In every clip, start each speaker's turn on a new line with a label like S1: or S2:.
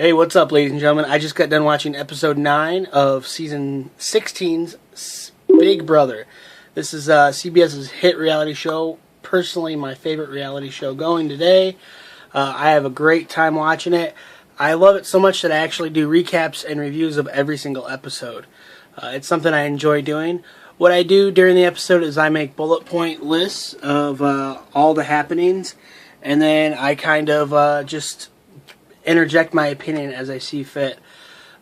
S1: Hey, what's up, ladies and gentlemen? I just got done watching episode 9 of season 16's Big Brother. This is CBS's hit reality show. Personally, my favorite reality show going today. I have a great time watching it. I love it so much that I actually do recaps and reviews of every single episode. It's something I enjoy doing. What I do during the episode is I make bullet point lists of all the happenings, and then I kind of just interject my opinion as I see fit.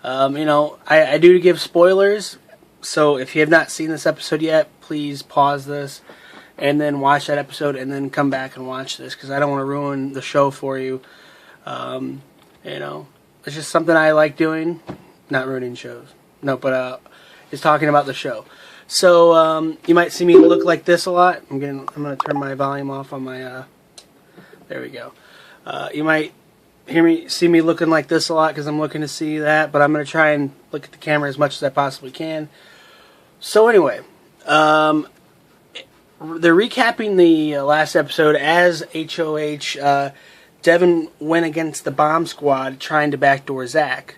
S1: I do give spoilers, so if you have not seen this episode yet, please pause this and then watch that episode and then come back and watch this, because I don't want to ruin the show for you. It's just something I like doing, not ruining shows. No, but it's talking about the show. So you might see me look like this a lot. I'm going to turn my volume off on my. There we go. You might see me looking like this a lot because I'm looking to see that, but I'm going to try and look at the camera as much as I possibly can. So anyway, they're recapping the last episode as HOH. Devin went against the bomb squad trying to backdoor Zach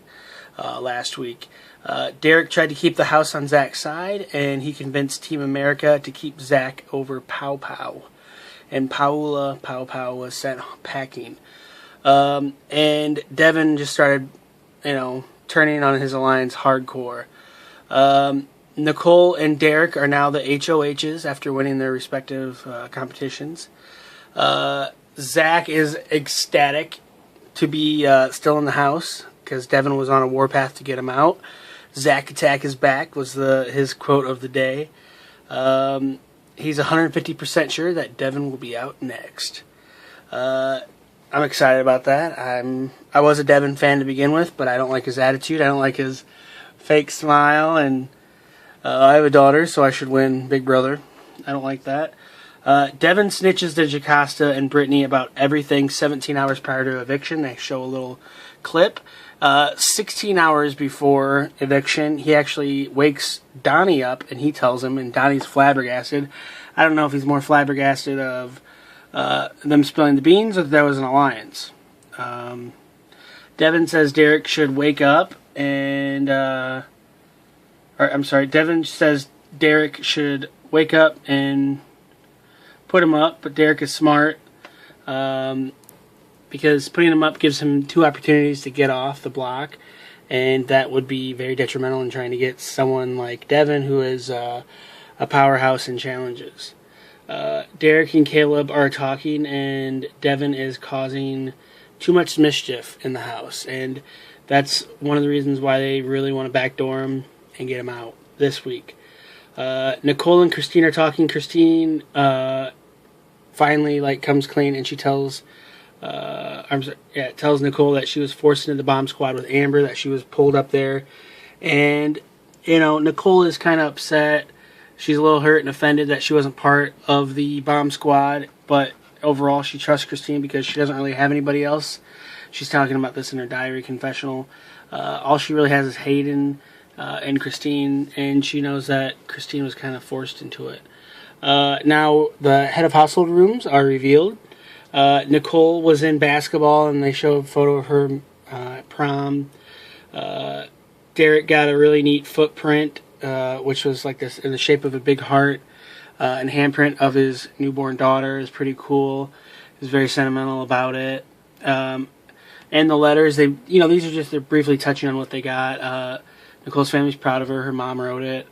S1: last week. Derek tried to keep the house on Zach's side, and he convinced Team America to keep Zach over Pow Pow. And Paula Pow Pow was sent packing. And Devin just started, turning on his alliance hardcore. Nicole and Derek are now the HOHs after winning their respective competitions. Zach is ecstatic to be still in the house because Devin was on a warpath to get him out. Zach Attack is back was his quote of the day. He's 150% sure that Devin will be out next. I'm excited about that. I was a Devin fan to begin with, but I don't like his attitude. I don't like his fake smile, and I have a daughter, so I should win Big Brother. I don't like that. Devin snitches to Jocasta and Brittany about everything 17 hours prior to eviction. They show a little clip. 16 hours before eviction, he actually wakes Donnie up, and he tells him, and Donnie's flabbergasted. I don't know if he's more flabbergasted of them spilling the beans or that there was an alliance. Devin says Derek should wake up, and Devin says Derek should wake up and put him up, but Derek is smart because putting him up gives him 2 opportunities to get off the block, and that would be very detrimental in trying to get someone like Devin, who is a powerhouse in challenges. Derek and Caleb are talking, and Devin is causing too much mischief in the house, and that's one of the reasons why they really want to backdoor him and get him out this week. Nicole and Christine are talking. Christine finally comes clean, and she tells tells Nicole that she was forced into the bomb squad with Amber, that she was pulled up there, and Nicole is kind of upset. She's a little hurt and offended that she wasn't part of the bomb squad, but overall she trusts Christine because she doesn't really have anybody else. She's talking about this in her diary confessional. All she really has is Hayden and Christine, and she knows that Christine was kind of forced into it. Now the head of household rooms are revealed. Nicole was in basketball, and they show a photo of her at prom. Derek got a really neat footprint, which was like this in the shape of a big heart, and handprint of his newborn daughter. Is pretty cool. He's very sentimental about it. And the letters, these are just, they're briefly touching on what they got. Nicole's family's proud of her. Her mom wrote it.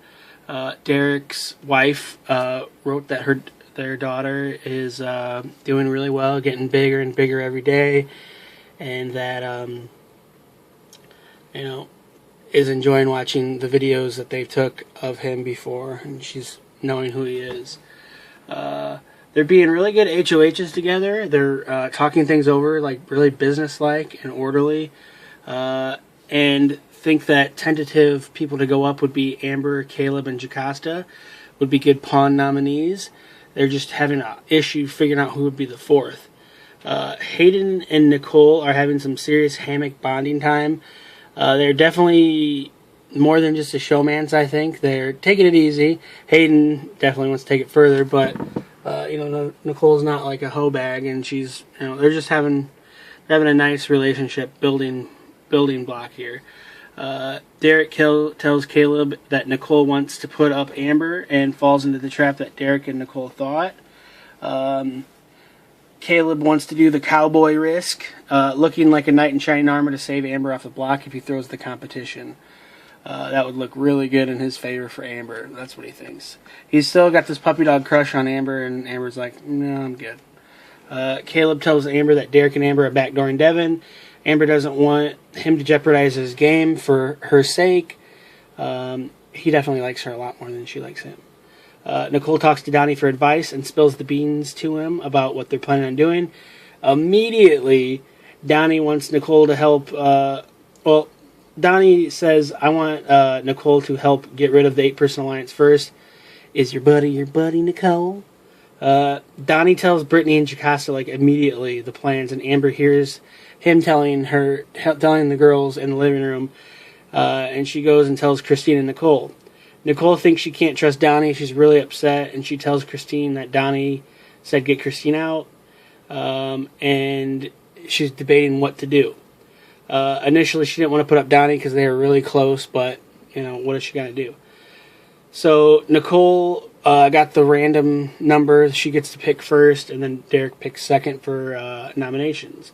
S1: Derek's wife wrote that their daughter is doing really well, getting bigger and bigger every day, and that is enjoying watching the videos that they took of him before, and she's knowing who he is. They're being really good HOHs together. They're talking things over, really businesslike and orderly, and think that tentative people to go up would be Amber, Caleb, and Jocasta would be good pawn nominees. They're just having an issue figuring out who would be the 4th. Hayden and Nicole are having some serious hammock bonding time. They're definitely more than just a showmance, I think. They're taking it easy. Hayden definitely wants to take it further, but Nicole's not like a hoe bag, and she's, they're just having a nice relationship building building block here. Derek tells Caleb that Nicole wants to put up Amber and falls into the trap that Derek and Nicole thought. Caleb wants to do the cowboy risk, looking like a knight in shining armor to save Amber off the block if he throws the competition. That would look really good in his favor for Amber. That's what he thinks. He's still got this puppy dog crush on Amber, and Amber's like, no, I'm good. Caleb tells Amber that Derek and Amber are backdooring Devin. Amber doesn't want him to jeopardize his game for her sake. He definitely likes her a lot more than she likes him. Nicole talks to Donnie for advice and spills the beans to him about what they're planning on doing. Immediately, Donnie wants Nicole to help. Donnie says, I want Nicole to help get rid of the 8-person alliance first. Is your buddy, Nicole? Donnie tells Brittany and Jocasta immediately the plans, and Amber hears him telling the girls in the living room, and she goes and tells Christine and Nicole. Nicole thinks she can't trust Donnie. She's really upset, and she tells Christine that Donnie said get Christine out, and she's debating what to do. Initially, she didn't want to put up Donnie because they were really close, but, what is she going to do? So, Nicole got the random number. She gets to pick first, and then Derek picks second for nominations.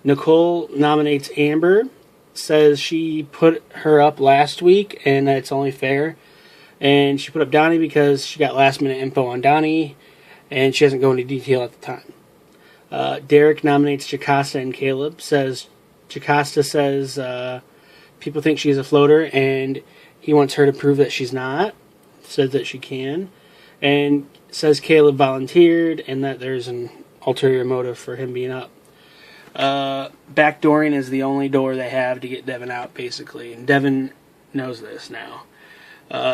S1: Nicole nominates Amber, says she put her up last week, and that it's only fair. And she put up Donnie because she got last-minute info on Donnie, and she doesn't go into detail at the time. Derek nominates Jocasta and Caleb. Jocasta says people think she's a floater, and he wants her to prove that she's not. Says that she can. And says Caleb volunteered, and that there's an ulterior motive for him being up. Backdooring is the only door they have to get Devin out, basically. And Devin knows this now.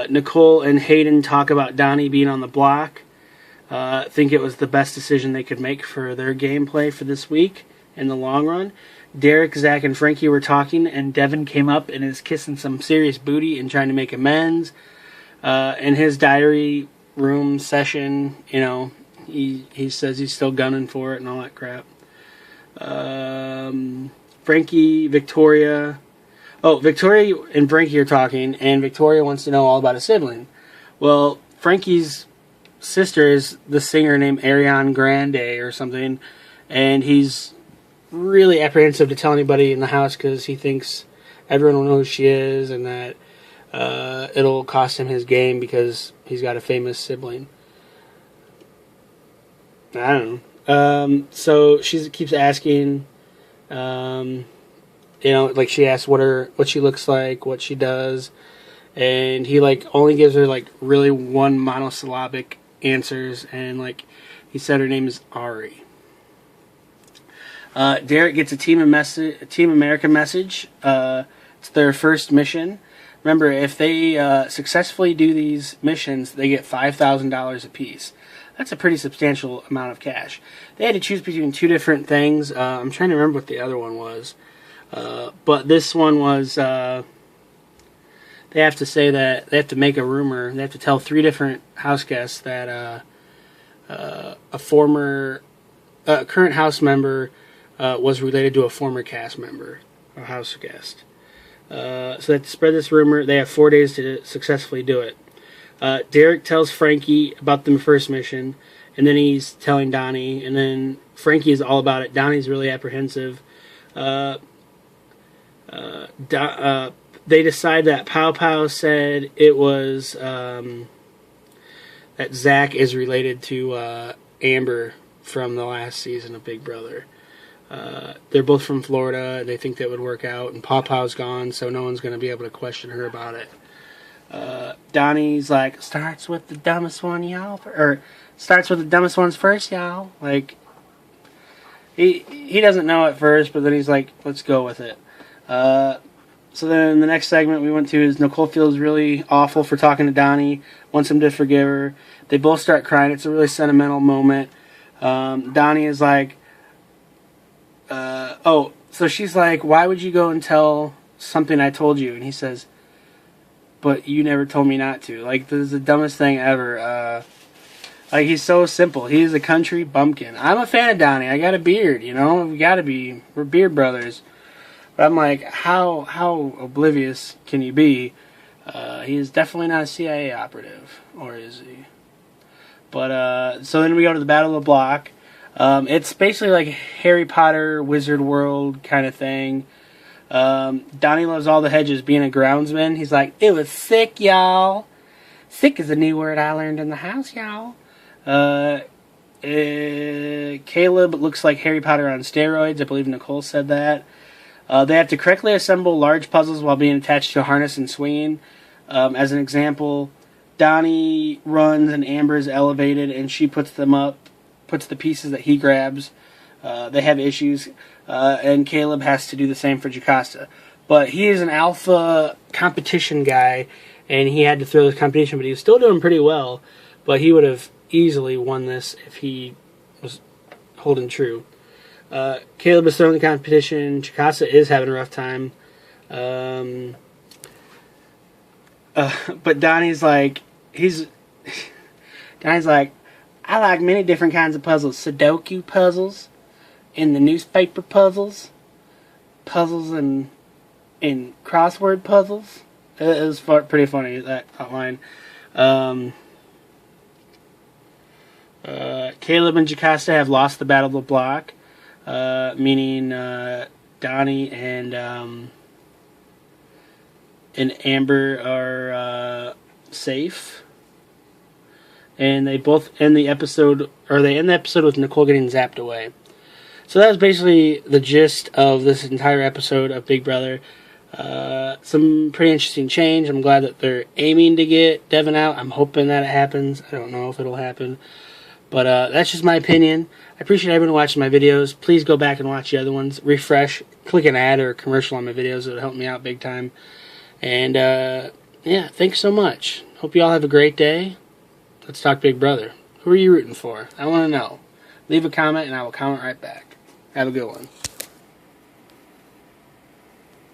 S1: Nicole and Hayden talk about Donnie being on the block. Think it was the best decision they could make for their gameplay for this week in the long run. Derek, Zach, and Frankie were talking, and Devin came up and is kissing some serious booty and trying to make amends. In his diary room session, he says he's still gunning for it and all that crap. Frankie, Victoria and Frankie are talking, and Victoria wants to know all about a sibling. Well, Frankie's sister is the singer named Ariana Grande or something, and he's really apprehensive to tell anybody in the house because he thinks everyone will know who she is, and that it'll cost him his game because he's got a famous sibling. I don't know. So she keeps asking, she asks what she looks like, what she does, and he only gives her really one monosyllabic answers, and he said her name is Ari. Derek gets a Team America message. It's their first mission. Remember, if they successfully do these missions, they get $5,000 apiece. That's a pretty substantial amount of cash. They had to choose between two different things. I'm trying to remember what the other one was. But this one was, they have to say that, they have to make a rumor. They have to tell 3 different house guests that a current house member was related to a former cast member, a house guest. So they have to spread this rumor. They have 4 days to successfully do it. Derek tells Frankie about the first mission, and then he's telling Donnie, and then Frankie is all about it. Donnie's really apprehensive. They decide that Pow Pow said it was that Zach is related to Amber from the last season of Big Brother. They're both from Florida. They think that would work out, and Pow Pow's gone, so no one's going to be able to question her about it. Donnie's starts with the dumbest one, y'all, or starts with the dumbest ones first, y'all. He doesn't know at first, but then he's like, let's go with it. So then the next segment we went to is Nicole feels really awful for talking to Donnie, wants him to forgive her. They both start crying. It's a really sentimental moment. Donnie is like, so she's like, why would you go and tell something I told you? And he says, but you never told me not to. This is the dumbest thing ever. He's so simple. He's a country bumpkin. I'm a fan of Donnie. I got a beard, we gotta be. We're beard brothers. But I'm like, how oblivious can you be? He is definitely not a CIA operative, or is he? But so then we go to the Battle of the Block. It's basically like Harry Potter Wizard World kind of thing. Donnie Loves All the Hedges being a groundsman. He's like, it was sick, y'all. Sick is a new word I learned in the house, y'all. Caleb looks like Harry Potter on steroids. I believe Nicole said that. They have to correctly assemble large puzzles while being attached to a harness and swinging. As an example, Donnie runs and Amber is elevated, and she puts them up, puts the pieces that he grabs. They have issues, and Caleb has to do the same for Jocasta. But he is an alpha competition guy, and he had to throw this competition, but he was still doing pretty well. But he would have easily won this if he was holding true. Caleb is throwing the competition. Jocasta is having a rough time. But Donnie's like, Donnie's like, I like many different kinds of puzzles. Sudoku puzzles, and the newspaper puzzles, and crossword puzzles. It was pretty funny, that line. Caleb and Jocasta have lost the Battle of the Block, meaning Donnie and Amber are safe. And they both end the episode, or they end the episode with Nicole getting zapped away. So that was basically the gist of this entire episode of Big Brother. Some pretty interesting change. I'm glad that they're aiming to get Devin out. I'm hoping that it happens. I don't know if it'll happen. But that's just my opinion. I appreciate everyone watching my videos. Please go back and watch the other ones. Refresh. Click an ad or a commercial on my videos. It would help me out big time. And, yeah, thanks so much. Hope you all have a great day. Let's talk Big Brother. Who are you rooting for? I want to know. Leave a comment and I will comment right back. Have a good one.